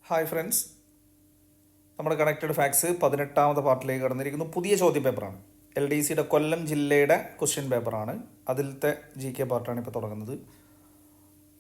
Hi friends, നമ്മുടെ connected facts 18ാമത്തെ പാർട്ടിലേക്ക് കടന്നിരിക്കുന്നു. പുതിയ ചോദ്യ പേപ്പറാണ്. LDCയുടെ കൊല്ലം ജില്ലയുടെ ക്വസ്റ്റ്യൻ പേപ്പറാണ്. അതിലത്തെ GK പാർട്ടാണ് ഇപ്പോൾ തുടങ്ങുന്നത്.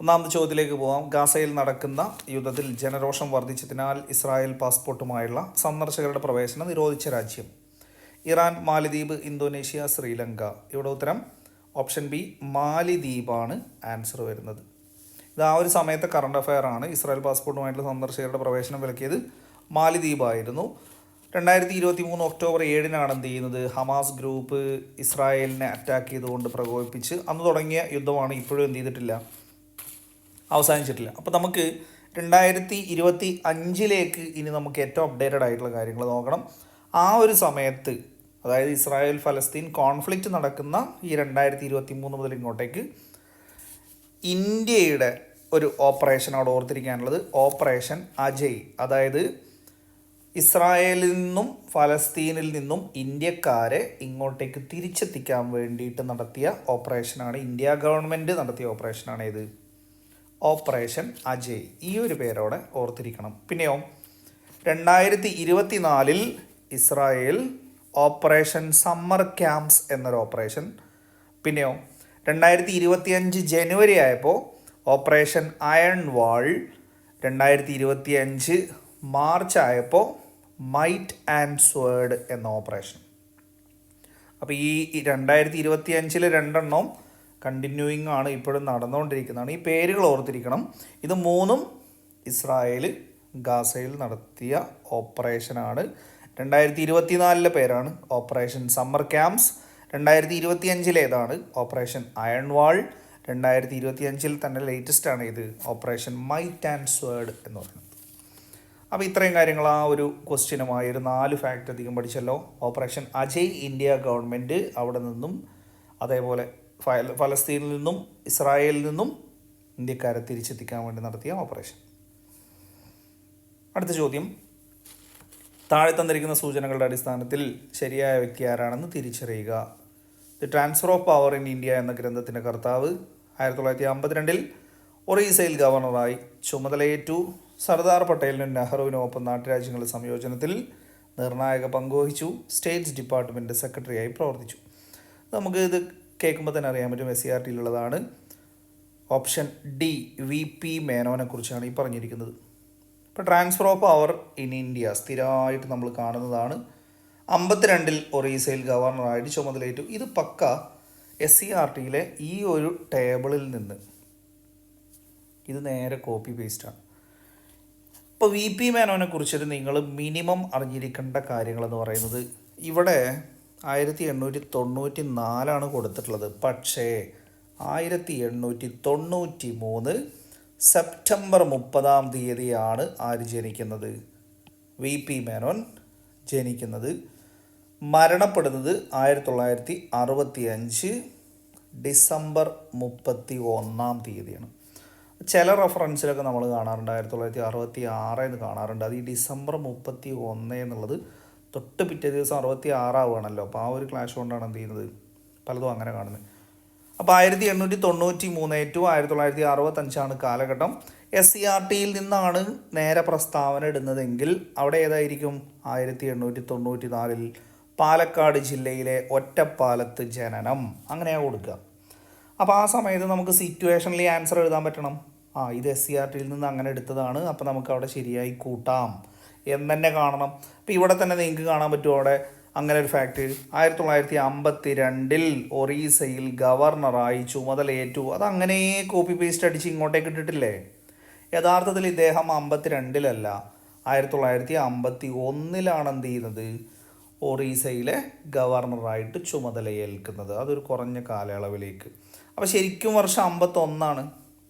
ഒന്നാമത്തെ ചോദ്യത്തിലേക്ക് പോകാം. ഗാസയിൽ നടക്കുന്ന യുദ്ധത്തിൽ ജനരോഷം വർദ്ധിച്ചതിനാൽ ഇസ്രായേൽ പാസ്പോർട്ടുമായുള്ള സന്ദർശകരുടെ പ്രവേശനം നിരോധിച്ച രാജ്യം? ഇറാൻ, മാലിദ്വീപ്, ഇന്തോനേഷ്യ, ശ്രീലങ്ക. ഇവിടെ ഉത്തരം ഓപ്ഷൻ ബി മാലിദ്വീപാണ് ആൻസർ വരുന്നത്. ഇത് ആ ഒരു സമയത്തെ കറണ്ട് അഫെയർ ആണ്. ഇസ്രായേൽ പാസ്പോർട്ടുമായിട്ടുള്ള സന്ദർശകരുടെ പ്രവേശനം വിലക്കിയത് മാലിദ്വീപായിരുന്നു. 2023 ഒക്ടോബർ 7-നാണ് എന്ത് ചെയ്യുന്നത്, ഹമാസ് ഗ്രൂപ്പ് ഇസ്രായേലിനെ അറ്റാക്ക് ചെയ്തുകൊണ്ട് പ്രകോപിപ്പിച്ച് അന്ന് തുടങ്ങിയ യുദ്ധമാണ്. ഇപ്പോഴും എന്ത് ചെയ്തിട്ടില്ല, അവസാനിച്ചിട്ടില്ല. അപ്പോൾ നമുക്ക് 2025 ഇനി നമുക്ക് ഏറ്റവും അപ്ഡേറ്റഡ് ആയിട്ടുള്ള കാര്യങ്ങൾ നോക്കണം. ആ ഒരു സമയത്ത്, അതായത് ഇസ്രായേൽ ഫലസ്തീൻ കോൺഫ്ലിക്റ്റ് നടക്കുന്ന ഈ 2023 മുതൽ ഇങ്ങോട്ടേക്ക് ഇന്ത്യയുടെ ഒരു ഓപ്പറേഷൻ അവിടെ ഓർത്തിരിക്കാനുള്ളത് ഓപ്പറേഷൻ അജയ്. അതായത് ഇസ്രായേലിൽ നിന്നും ഫലസ്തീനിൽ നിന്നും ഇന്ത്യക്കാരെ ഇങ്ങോട്ടേക്ക് തിരിച്ചെത്തിക്കാൻ വേണ്ടിയിട്ട് നടത്തിയ ഓപ്പറേഷനാണ്. ഇന്ത്യ ഗവൺമെൻറ് നടത്തിയ ഓപ്പറേഷനാണ് ഇത്, ഓപ്പറേഷൻ അജയ്. ഈ ഒരു പേരോടെ ഓർത്തിരിക്കണം. പിന്നെയോ 2024 ഇസ്രായേൽ ഓപ്പറേഷൻ സമ്മർ ക്യാമ്പ്സ് എന്നൊരു ഓപ്പറേഷൻ. പിന്നെയോ 2025 ജനുവരി ആയപ്പോൾ ഓപ്പറേഷൻ അയൺ വാൾ. 2025 മാർച്ച് ആയപ്പോൾ മൈറ്റ് ആൻഡ് സ്വേർഡ് എന്ന ഓപ്പറേഷൻ. അപ്പോൾ ഈ 2025 രണ്ടെണ്ണം കണ്ടിന്യൂയിങ് ആണ്, ഇപ്പോഴും നടന്നുകൊണ്ടിരിക്കുന്നതാണ്. ഈ പേരുകൾ ഓർത്തിരിക്കണം. ഇത് മൂന്നും ഇസ്രായേൽ ഗാസയിൽ നടത്തിയ ഓപ്പറേഷനാണ്. 2024 പേരാണ് operation summer camps. 2025 operation iron wall. 2025 തന്നെ ലേറ്റസ്റ്റ് ആണ് ഇത്, ഓപ്പറേഷൻ മൈറ്റ് ആൻഡ് സ്വേർഡ് എന്ന് പറയുന്നത്. അപ്പോൾ ഇത്രയും കാര്യങ്ങൾ ആ ഒരു ക്വസ്റ്റ്യനുമായി ഒരു 4 ഫാക്റ്റ് അധികം പഠിച്ചല്ലോ. ഓപ്പറേഷൻ അജയ്, ഇന്ത്യ ഗവൺമെൻറ് അവിടെ നിന്നും, അതേപോലെ ഫലസ്തീനിൽ നിന്നും ഇസ്രായേലിൽ നിന്നും ഇന്ത്യക്കാരെ തിരിച്ചെത്തിക്കാൻ വേണ്ടി നടത്തിയ ഓപ്പറേഷൻ. അടുത്ത ചോദ്യം, താഴെ തന്നിരിക്കുന്ന സൂചനകളുടെ അടിസ്ഥാനത്തിൽ ശരിയായ വ്യക്തി ആരാണെന്ന് തിരിച്ചറിയുക. The transfer of power in India എന്ന ഗ്രന്ഥത്തിൻ്റെ കർത്താവ് 1952 ഒറീസയിൽ ഗവർണറായി ചുമതലയേറ്റു. സർദാർ പട്ടേലിനും നെഹ്റുവിനും ഒപ്പം നാട്ടുരാജ്യങ്ങളുടെ സംയോജനത്തിൽ നിർണായക പങ്കുവഹിച്ചു. സ്റ്റേറ്റ്സ് ഡിപ്പാർട്ട്മെൻറ്റ് സെക്രട്ടറിയായി പ്രവർത്തിച്ചു. നമുക്ക് ഇത് കേൾക്കുമ്പോൾ തന്നെ അറിയാൻ പറ്റും, SCERT-യിലുള്ളതാണ്. ഓപ്ഷൻ ഡി VP മേനോനെ കുറിച്ചാണ് ഈ പറഞ്ഞിരിക്കുന്നത്. ഇപ്പോൾ transfer of power in India സ്ഥിരമായിട്ട് നമ്മൾ കാണുന്നതാണ്. 52 ഒറീസയിൽ ഗവർണറായിട്ട് ചുമതലയേറ്റു. ഇത് പക്ക SCERT-യിലെ ഈ ഒരു ടേബിളിൽ നിന്ന് ഇത് നേരെ കോപ്പി പേസ്റ്റാണ്. ഇപ്പോൾ VP മേനോനെ കുറിച്ചിട്ട് നിങ്ങൾ മിനിമം അറിഞ്ഞിരിക്കേണ്ട കാര്യങ്ങളെന്ന് പറയുന്നത്, ഇവിടെ 1894 കൊടുത്തിട്ടുള്ളത്. പക്ഷേ 1893 സെപ്റ്റംബർ 30 ആര് ജനിക്കുന്നത്, VP മേനോൻ ജനിക്കുന്നത്. മരണപ്പെടുന്നത് 1965 ഡിസംബർ 31 ചില റെഫറൻസിലൊക്കെ നമ്മൾ കാണാറുണ്ട് 1966 എന്ന് കാണാറുണ്ട്. അത് ഈ ഡിസംബർ 31 എന്നുള്ളത് തൊട്ട് പിറ്റേ ദിവസം 66 ആവുകയാണല്ലോ. അപ്പോൾ ആ ഒരു ക്ലാഷ് കൊണ്ടാണ് എന്ത് ചെയ്യുന്നത്, പലതും അങ്ങനെ കാണുന്നത്. അപ്പോൾ 1893 ടു 1965 കാലഘട്ടം. SCERT-യിൽ നിന്നാണ് നേരെ പ്രസ്താവന ഇടുന്നതെങ്കിൽ അവിടെ ഏതായിരിക്കും, 1894 പാലക്കാട് ജില്ലയിലെ ഒറ്റപ്പാലത്ത് ജനനം, അങ്ങനെയാണ് കൊടുക്കുക. അപ്പോൾ ആ സമയത്ത് നമുക്ക് സിറ്റുവേഷനിൽ ആൻസർ എഴുതാൻ പറ്റണം. ഇത് SCERT-യിൽ നിന്ന് അങ്ങനെ എടുത്തതാണ്, അപ്പോൾ നമുക്ക് അവിടെ ശരിയായി കൂട്ടാം എന്ന് തന്നെ കാണണം. അപ്പോൾ ഇവിടെ തന്നെ നിങ്ങൾക്ക് കാണാൻ പറ്റും അവിടെ അങ്ങനെ ഒരു ഫാക്റ്റ്. 1952 ഒറീസയിൽ ഗവർണറായി ചുമതലയേറ്റു. അതങ്ങനെ കോപ്പി പേസ്റ്റ് അടിച്ച് ഇങ്ങോട്ടേക്ക് ഇട്ടിട്ടില്ലേ. യഥാർത്ഥത്തിൽ ഇദ്ദേഹം 52-ലല്ല, 1951 എന്ത് ചെയ്യുന്നത്, ഒറീസയിലെ ഗവർണറായിട്ട് ചുമതലയേൽക്കുന്നത്. അതൊരു കുറഞ്ഞ കാലയളവിലേക്ക്. അപ്പോൾ ശരിക്കും വർഷം 51.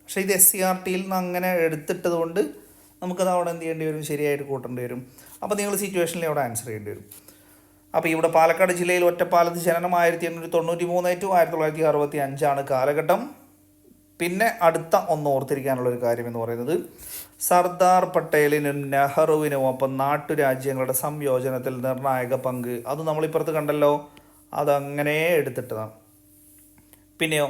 പക്ഷേ ഇത് SCERT-യിൽ നിന്ന് അങ്ങനെ എടുത്തിട്ടത് കൊണ്ട് നമുക്കത് അവിടെ എന്ത് ചെയ്യേണ്ടി വരും, ശരിയായിട്ട് കൂട്ടേണ്ടി വരും. അപ്പോൾ നിങ്ങൾ സിറ്റുവേഷനിൽ അവിടെ ആൻസർ ചെയ്യേണ്ടി വരും. അപ്പോൾ ഇവിടെ പാലക്കാട് ജില്ലയിൽ ഒറ്റപ്പാലത്ത് ജനനം 1893 ടു 1965 കാലഘട്ടം. പിന്നെ അടുത്ത ഒന്ന് ഓർത്തിരിക്കാനുള്ളൊരു കാര്യം എന്ന് പറയുന്നത്, സർദാർ പട്ടേലിനും നെഹ്റുവിനും ഒപ്പം നാട്ടുരാജ്യങ്ങളുടെ സംയോജനത്തിൽ നിർണായക പങ്ക്. അത് നമ്മളിപ്പുറത്ത് കണ്ടല്ലോ, അതങ്ങനെ എടുത്തിട്ടതാണ്. പിന്നെയോ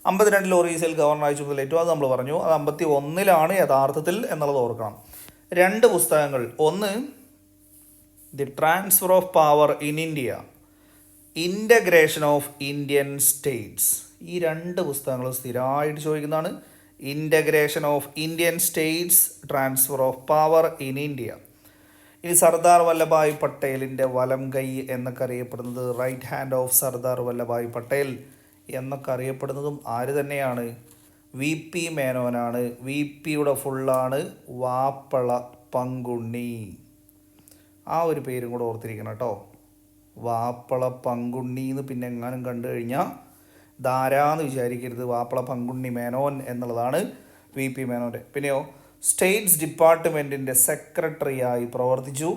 52 ഒറീസയിൽ ഗവർണറായി ചുമതലയേറ്റു, അത് നമ്മൾ പറഞ്ഞു. അത് 51 യഥാർത്ഥത്തിൽ എന്നുള്ളത് ഓർക്കണം. രണ്ട് പുസ്തകങ്ങൾ, ഒന്ന് the transfer of power in India, integration of Indian states. ഈ രണ്ട് പുസ്തകങ്ങളും സ്ഥിരമായിട്ട് ചോദിക്കുന്നതാണ്. Integration of Indian states, transfer of power in India. ഇനി സർദാർ വല്ലഭായ് പട്ടേലിൻ്റെ വലം കൈ എന്നൊക്കെ അറിയപ്പെടുന്നത്, right hand of Sardar Vallabhbhai Patel എന്നൊക്കെ അറിയപ്പെടുന്നതും ആര് തന്നെയാണ്? V P മേനോനാണ്. വി പിയുടെ ഫുള്ളാണ് വാപ്പള പങ്കുണ്ണി. ആ ഒരു പേരും കൂടെ ഓർത്തിരിക്കണം കേട്ടോ. വാപ്പള പങ്കുണ്ണി എന്ന് പിന്നെ എങ്ങാനും കണ്ടു കഴിഞ്ഞാൽ ധാരാന്ന് വിചാരിക്കരുത്. വാപ്പള പങ്കുണ്ണി മേനോൻ എന്നുള്ളതാണ് വി പി മേനോൻ്റെ. പിന്നെയോ സ്റ്റേറ്റ്സ് ഡിപ്പാർട്ട്മെൻറ്റിൻ്റെ സെക്രട്ടറിയായി പ്രവർത്തിച്ചു.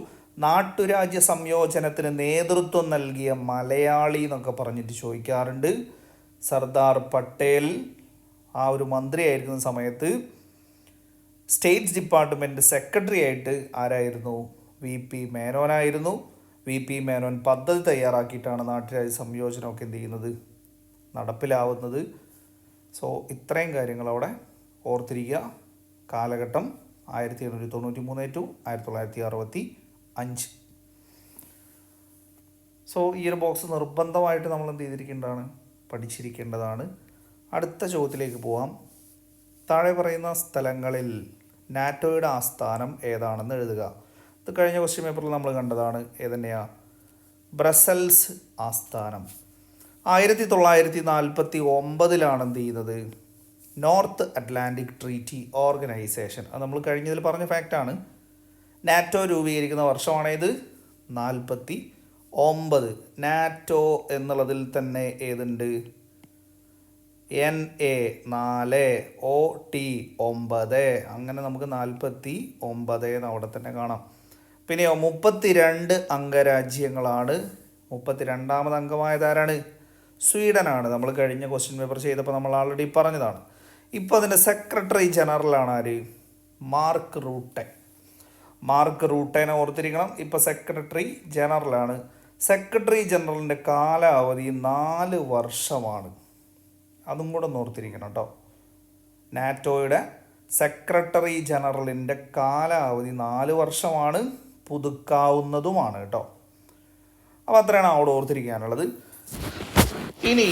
നാട്ടുരാജ്യ സംയോജനത്തിന് നേതൃത്വം നൽകിയ മലയാളി എന്നൊക്കെ പറഞ്ഞിട്ട് ചോദിക്കാറുണ്ട്. സർദാർ പട്ടേൽ ആ ഒരു മന്ത്രിയായിരിക്കുന്ന സമയത്ത് സ്റ്റേറ്റ്സ് ഡിപ്പാർട്ട്മെൻറ്റ് സെക്രട്ടറി ആയിട്ട് ആരായിരുന്നു? വി പി മേനോനായിരുന്നു. വി പി മേനോൻ പദ്ധതി തയ്യാറാക്കിയിട്ടാണ് നാട്ടുരാജ്യ സംയോജനമൊക്കെ എന്ത് ചെയ്യുന്നത്? നടപ്പിലാവുന്നത്. സോ ഇത്രയും കാര്യങ്ങൾ അവിടെ ഓർത്തിരിക്കുക. കാലഘട്ടം 1893 ടു 1965. സോ ഈ ഒരു ബോക്സ് നിർബന്ധമായിട്ട് നമ്മൾ എന്ത് ചെയ്തിരിക്കേണ്ടതാണ്? പഠിച്ചിരിക്കേണ്ടതാണ്. അടുത്ത ചോദ്യത്തിലേക്ക് പോവാം. താഴെ പറയുന്ന സ്ഥലങ്ങളിൽ നാറ്റോയുടെ ആസ്ഥാനം ഏതാണെന്ന് എഴുതുക. ഇത് കഴിഞ്ഞ ക്വസ്റ്റ്യൻ പേപ്പറിൽ നമ്മൾ കണ്ടതാണ്. ഏതന്നെയാ? ബ്രസൽസ് ആസ്ഥാനം. 1949 എന്ത് ചെയ്യുന്നത്? North Atlantic treaty organisation. അത് നമ്മൾ കഴിഞ്ഞതിൽ പറഞ്ഞ ഫാക്റ്റാണ്. നാറ്റോ രൂപീകരിക്കുന്ന വർഷമാണേത്? 49. നാറ്റോ എന്നുള്ളതിൽ തന്നെ ഏതുണ്ട്? NA 4, OT 9, അങ്ങനെ നമുക്ക് 49 എന്ന് അവിടെ തന്നെ കാണാം. പിന്നെയോ 32 അംഗരാജ്യങ്ങളാണ്. 32ാമത് അംഗമായതാരാണ്? സ്വീഡനാണ്. നമ്മൾ കഴിഞ്ഞ ക്വസ്റ്റ്യൻ പേപ്പർ ചെയ്തപ്പോൾ നമ്മൾ ആൾറെഡി പറഞ്ഞതാണ്. ഇപ്പോൾ അതിൻ്റെ സെക്രട്ടറി ജനറലാണ് ആര്? Mark Rutte. മാർക്ക് റൂട്ടേനെ ഓർത്തിരിക്കണം. ഇപ്പോൾ സെക്രട്ടറി ജനറലാണ്. സെക്രട്ടറി ജനറലിൻ്റെ കാലാവധി 4 വർഷമാണ്. അതും കൂടെ ഒന്ന് ഓർത്തിരിക്കണം കേട്ടോ. നാറ്റോയുടെ സെക്രട്ടറി ജനറലിൻ്റെ കാലാവധി 4 വർഷമാണ്, പുതുക്കാവുന്നതുമാണ് കേട്ടോ. അപ്പോൾ അത്രയാണ് അവിടെ ഓർത്തിരിക്കാനുള്ളത്. ഇനി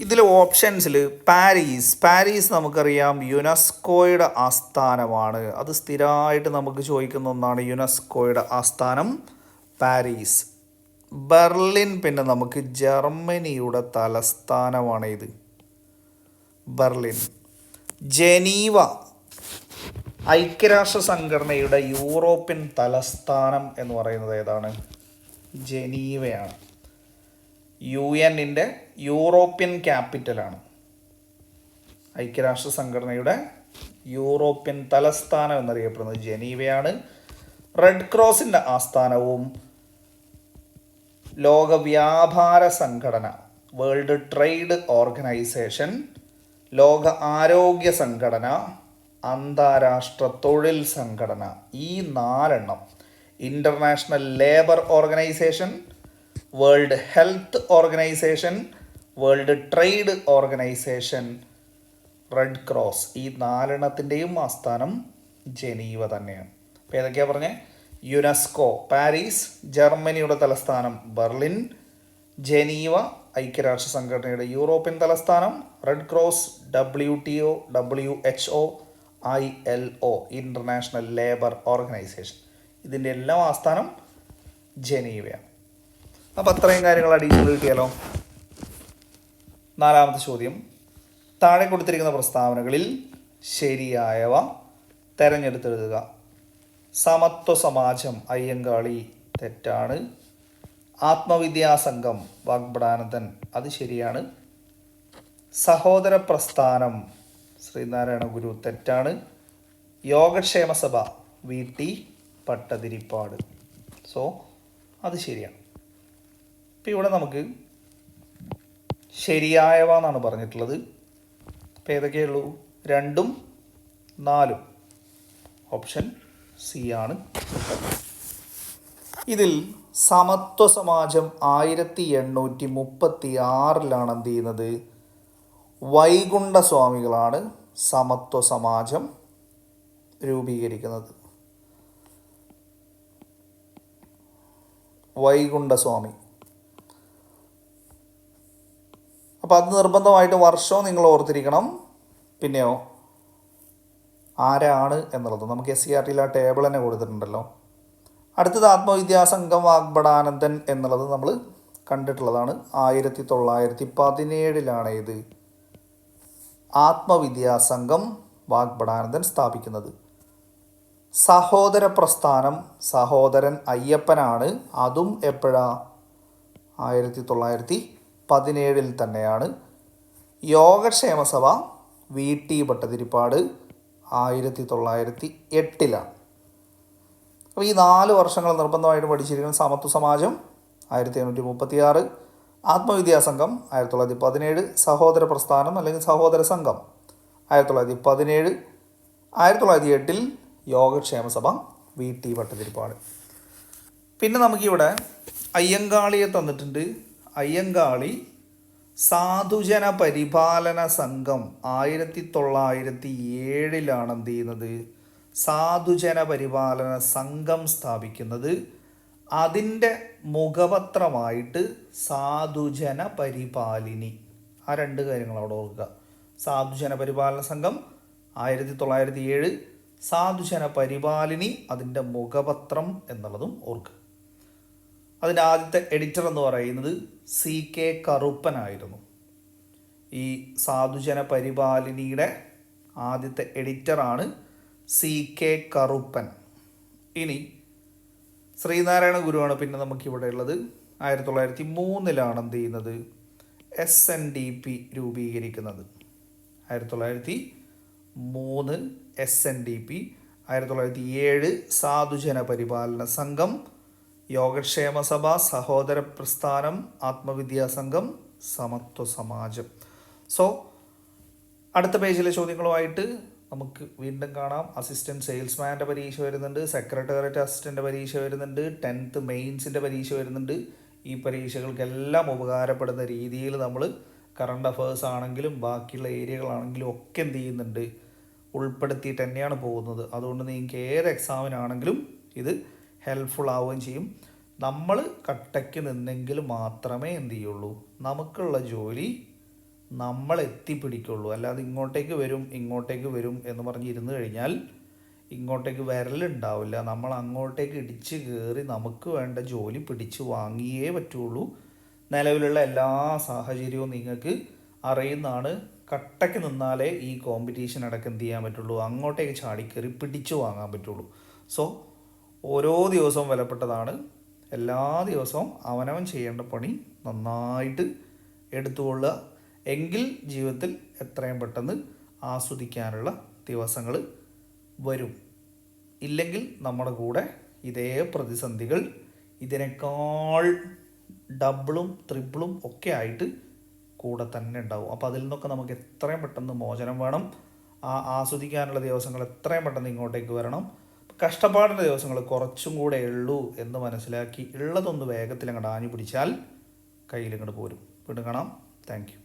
ഇതിൽ ഓപ്ഷൻസിൽ പാരീസ് നമുക്കറിയാം യുനെസ്കോയുടെ ആസ്ഥാനമാണ്. അത് സ്ഥിരമായിട്ട് നമുക്ക് ചോദിക്കുന്ന ഒന്നാണ്. യുനെസ്കോയുടെ ആസ്ഥാനം പാരീസ്. ബെർലിൻ പിന്നെ നമുക്ക് ജർമ്മനിയുടെ തലസ്ഥാനമാണ് ഇത്, ബെർലിൻ. ജനീവ ഐക്യരാഷ്ട്ര സംഘടനയുടെ യൂറോപ്യൻ തലസ്ഥാനം എന്ന് പറയുന്നത് ഏതാണ്? ജനീവയാണ്. UN-ൻ്റെ യൂറോപ്യൻ ക്യാപിറ്റലാണ്. ഐക്യരാഷ്ട്ര സംഘടനയുടെ യൂറോപ്യൻ തലസ്ഥാനം എന്നറിയപ്പെടുന്നത് ജനീവയാണ്. റെഡ് ക്രോസിൻ്റെ ആസ്ഥാനവും ലോക വ്യാപാര സംഘടന, വേൾഡ് ട്രേഡ് ഓർഗനൈസേഷൻ, ലോക ആരോഗ്യ സംഘടന, അന്താരാഷ്ട്ര തൊഴിൽ സംഘടന, ഈ 4 international labour organisation, world health organisation, world trade organisation, red cross, ഈ 4 ആസ്ഥാനം ജനീവ തന്നെയാണ്. അപ്പോൾ ഏതൊക്കെയാണ് പറഞ്ഞത്? യുനെസ്കോ പാരീസ്, ജർമ്മനിയുടെ തലസ്ഥാനം ബെർലിൻ, ജനീവ ഐക്യരാഷ്ട്ര സംഘടനയുടെ യൂറോപ്യൻ തലസ്ഥാനം, red cross, WTO, WHO, ILO international labour organisation, ഇതിൻ്റെ എല്ലാം ആസ്ഥാനം ജനീവയാണ്. അപ്പോൾ അത്രയും കാര്യങ്ങൾ അഡീഷണൽ കിട്ടിയാലോ. 4ാമത്തെ ചോദ്യം, താഴെ കൊടുത്തിരിക്കുന്ന പ്രസ്താവനകളിൽ ശരിയായവ തിരഞ്ഞെടുത്തെഴുതുക. സമത്വ സമാജം അയ്യങ്കാളി തെറ്റാണ്. ആത്മവിദ്യാസംഘം വാഗ്ബടാനന്ദൻ അത് ശരിയാണ്. സഹോദര പ്രസ്ഥാനം ശ്രീനാരായണ ഗുരു തെറ്റാണ്. യോഗക്ഷേമ സഭ VT പട്ടതിരിപ്പാട്, സോ അത് ശരിയാണ്. ഇപ്പം ഇവിടെ നമുക്ക് ശരിയായവ എന്നാണ് പറഞ്ഞിട്ടുള്ളത്. ഇപ്പം ഏതൊക്കെയുള്ളൂ? 2ഉം 4ഉം. ഓപ്ഷൻ സി ആണ്. ഇതിൽ സമത്വ സമാജം 1836 എന്ത് ചെയ്യുന്നത്? വൈകുണ്ഠ സ്വാമികളാണ് സമത്വ സമാജം രൂപീകരിക്കുന്നത്. വൈകുണ്ഠസ്വാമി. അപ്പോൾ അത് നിർബന്ധമായിട്ട് വർഷവും നിങ്ങൾ ഓർത്തിരിക്കണം. പിന്നെയോ ആരാണ് എന്നുള്ളത് നമുക്ക് SCERTയിൽ ആ ടേബിൾ തന്നെ കൊടുത്തിട്ടുണ്ടല്ലോ. അടുത്തത് ആത്മവിദ്യാസംഘം വാഗ്ഭടാനന്ദൻ എന്നുള്ളത് നമ്മൾ കണ്ടിട്ടുള്ളതാണ്. 1917 ഇത് ആത്മവിദ്യാസംഘം വാഗ്ഭടാനന്ദൻ സ്ഥാപിക്കുന്നത്. സഹോദര പ്രസ്ഥാനം സഹോദരൻ അയ്യപ്പനാണ്. അതും എപ്പോഴാ? 1917 തന്നെയാണ്. യോഗക്ഷേമ സഭ VT ഭട്ടതിരിപ്പാട് 1908. അപ്പോൾ ഈ 4 വർഷങ്ങൾ നിർബന്ധമായിട്ട് പഠിച്ചിരിക്കുന്ന സമത്വ സമാജം 1836, ആത്മവിദ്യാസംഘം 1917, സഹോദര പ്രസ്ഥാനം അല്ലെങ്കിൽ സഹോദര സംഘം 1917, 1908 യോഗക്ഷേമ സഭ VT ഭട്ടതിരിപ്പാട്. പിന്നെ നമുക്കിവിടെ അയ്യങ്കാളിയെ തന്നിട്ടുണ്ട്. അയ്യങ്കാളി സാധുജന പരിപാലന സംഘം 1907 എന്ത് ചെയ്യുന്നത്? സാധുജന പരിപാലന സംഘം സ്ഥാപിക്കുന്നത്. അതിൻ്റെ മുഖപത്രമായിട്ട് സാധുജന പരിപാലിനി. ആ 2 കാര്യങ്ങൾ അവിടെ ഓർക്കുക. സാധുജന പരിപാലന സംഘം 1907, സാധുജന പരിപാലിനി അതിൻ്റെ മുഖപത്രം എന്നുള്ളതും ഓർക്കുക. അതിൻ്റെ ആദ്യത്തെ എഡിറ്റർ എന്ന് പറയുന്നത് CK കറുപ്പനായിരുന്നു. ഈ സാധുജന പരിപാലിനിയുടെ ആദ്യത്തെ എഡിറ്ററാണ് CK കറുപ്പൻ. ഇനി ശ്രീനാരായണ ഗുരുവാണ് പിന്നെ നമുക്കിവിടെ ഉള്ളത്. 1903 എന്ത് ചെയ്യുന്നത്? SNDP രൂപീകരിക്കുന്നത്. 1903 SNDP, 1907 സാധുജന പരിപാലന സംഘം, യോഗക്ഷേമ സഭ, സഹോദര പ്രസ്ഥാനം, ആത്മവിദ്യാസംഘം, സമത്വ സമാജം. സോ അടുത്ത പേജിലെ ചോദ്യങ്ങളുമായിട്ട് നമുക്ക് വീണ്ടും കാണാം. അസിസ്റ്റൻറ്റ് സെയിൽസ്മാൻ്റെ പരീക്ഷ വരുന്നുണ്ട്, സെക്രട്ടേറിയറ്റ് അസിസ്റ്റൻ്റ് പരീക്ഷ വരുന്നുണ്ട്, 10th മെയിൻസിൻ്റെ പരീക്ഷ വരുന്നുണ്ട്. ഈ പരീക്ഷകൾക്കെല്ലാം ഉപകാരപ്പെടുന്ന രീതിയിൽ നമ്മൾ കറണ്ട് അഫേഴ്സ് ആണെങ്കിലും ബാക്കിയുള്ള ഏരിയകളാണെങ്കിലും ഒക്കെ എന്ത് ചെയ്യുന്നുണ്ട്? ഉൾപ്പെടുത്തിയിട്ട് തന്നെയാണ് പോകുന്നത്. അതുകൊണ്ട് നിങ്ങൾക്ക് ഏത് എക്സാമിനാണെങ്കിലും ഇത് ഹെൽപ്ഫുൾ ആവുകയും ചെയ്യും. നമ്മൾ കട്ടയ്ക്ക് നിന്നെങ്കിൽ മാത്രമേ എന്ത് ചെയ്യുള്ളൂ? നമുക്കുള്ള ജോലി നമ്മൾ എത്തിപ്പിടിക്കുള്ളൂ. അല്ലാതെ ഇങ്ങോട്ടേക്ക് വരും എന്ന് പറഞ്ഞ് ഇരുന്ന് കഴിഞ്ഞാൽ ഇങ്ങോട്ടേക്ക് വരലുണ്ടാവില്ല. നമ്മൾ അങ്ങോട്ടേക്ക് ഇടിച്ച് കയറി നമുക്ക് വേണ്ട ജോലി പിടിച്ച് വാങ്ങിയേ പറ്റുള്ളൂ. നിലവിലുള്ള എല്ലാ സാഹചര്യവും നിങ്ങൾക്ക് അറിയുന്നതാണ്. കട്ടയ്ക്ക് നിന്നാലേ ഈ കോമ്പറ്റീഷൻ അടക്കം എന്ത് ചെയ്യാൻ പറ്റുള്ളൂ? അങ്ങോട്ടേക്ക് ചാടിക്കയറി പിടിച്ചു വാങ്ങാൻ പറ്റുള്ളൂ. സോ ഓരോ ദിവസവും വിലപ്പെട്ടതാണ്. എല്ലാ ദിവസവും അവനവൻ ചെയ്യേണ്ട പണി നന്നായിട്ട് എടുത്തുകൊള്ളുക. എങ്കിൽ ജീവിതത്തിൽ എത്രയും പെട്ടെന്ന് ആസ്വദിക്കാനുള്ള ദിവസങ്ങൾ വരും. ഇല്ലെങ്കിൽ നമ്മുടെ കൂടെ ഇതേ പ്രതിസന്ധികൾ ഇതിനേക്കാൾ ഡബിളും ട്രിപ്പിളും ഒക്കെ ആയിട്ട് കൂടെ തന്നെ ഉണ്ടാവും. അപ്പോൾ അതിൽ നിന്നൊക്കെ നമുക്ക് എത്രയും പെട്ടെന്ന് മോചനം വേണം. ആസ്വദിക്കാനുള്ള ദിവസങ്ങൾ എത്രയും പെട്ടെന്ന് ഇങ്ങോട്ടേക്ക് വരണം. കഷ്ടപ്പാടിൻ്റെ ദിവസങ്ങൾ കുറച്ചും കൂടെ ഉള്ളൂ എന്ന് മനസ്സിലാക്കി ഉള്ളതൊന്ന് വേഗത്തിൽ അങ്ങോട്ട് ആഞ്ഞു പിടിച്ചാൽ കയ്യിലിങ്ങോട്ട് പോരും. വീണ്ടും കാണാം. Thank you.